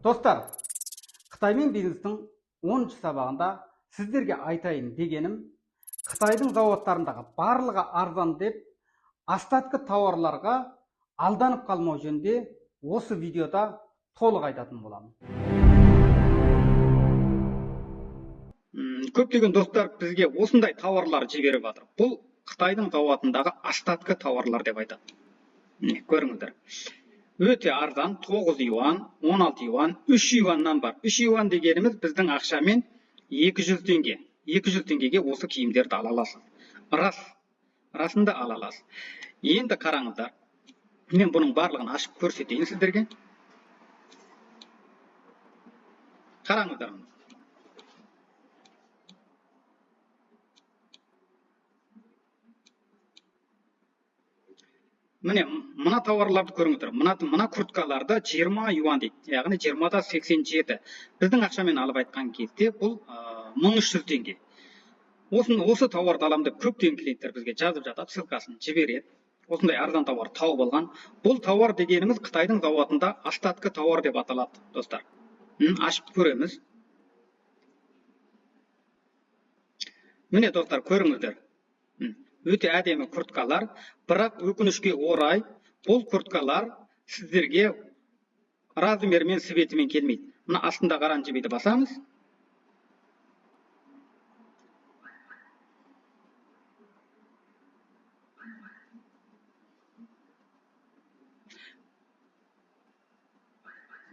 Достар, Қытаймен бизнестің 10-шы сабағында сіздерге айтайын дегенім, Қытайдың зауыттарындағы барлығы арзан деп, остатқы тауарларға алданып қалмау жөнінде осы видеода толық айтатын боламын. Көптеген достар бізге осындай тауарлар жіберіп жатыр. Бұл Қытайдың зауытындағы остатқы тауарлар деп айтады. Көріңіздер. Өте арзан, 9 юан, 16 юан, 3 юаннан бар. 3 юан дегеніміз біздің ақшамен 200 теңге. 200 теңгеге осы киімдерді ала аласыз. Расында ала аласыз. Енді қараңыздар. Мен бұның барлығын ашып көрсетейін сіздерге. Қараңыздар. Міне, мына тауарларды көріңіздер. Мына курткаларда 20 юан дейді. Яғни 20-да 87. Біздің ақшамен алып айтқан кезде бұл 1300 теңге. Осы тауарды алам деп көптеген клиенттер бізге жазып жатады, ссылкасын жібереді. Осындай арзан тауар тауып алған. Бұл тауар дегеніміз Қытайдың зауытында остатқы тауар деп аталады, достар. Ашып көреміз. Міне, достар, көріңіздер. Өте әдемі курткалар, бірақ өкінішке орай, бұл курткалар сіздерге размермен, светімен келмейді. Мына астында қараңыз, жібейді басамыз.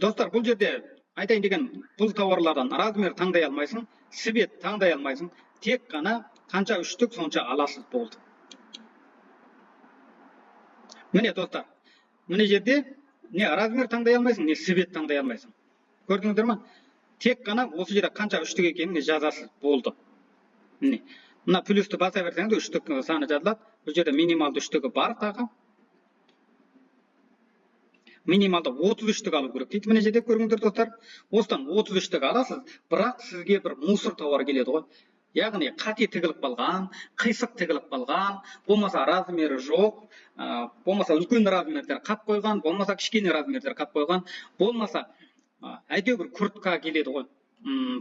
Достар, бұл жерде айтайын деген, бұл тауарлардан размер таңдай алмайсың, свет таңдай алмайсың, тек қана қанша үштік сонша аласыз болды. Міне, достар, міне жерде не размер таңдай алмайсың, не свет таңдай алмайсың. Көрдіңіздер ма? Тек қана осы жерде қанша үштік екенін жазасыз болды. Мына плюсті баса берсеңіз үштік саны жазылады. Бұл жерде минималды үштігі бар тағы. Минималды 33-тік алу керек дейді. Міне жерде көріңіздер, достар. Осыдан 33-тік аласыз, бірақ сізге бір мусор тауар келеді ғой. Яғни қате тігіліп қалған, қисық тігіліп қалған, болмаса размері жоқ, болмаса үлкен размерлер қап қойған, болмаса кішкене размерлер қап қойған, болмаса әйтеу бір куртка келеді ғой.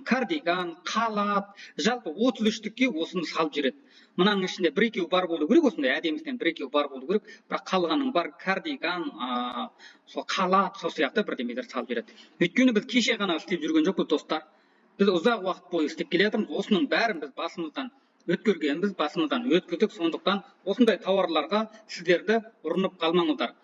Кардиган, халат, жалпы 33-тікке осыны салып жүреді. Мынаның ішінде бір-екеу бар болу керек, осындай әдемісінен бір-екеу бар болу керек, бірақ қалғаның бар кардиган, халат, сол сияқты бірдемелер салып жүреді. Өйткені біз кеше ғана істеп жүрген жоқпыз, достар. Біз ұзақ уақыт бойы істеп келе жатырмыз. Осының бәрін біз басымыздан өткергенбіз, басымыздан өткіздік. Сондықтан осындай тауарларға сіздерді ұрынып қалмаңыздар.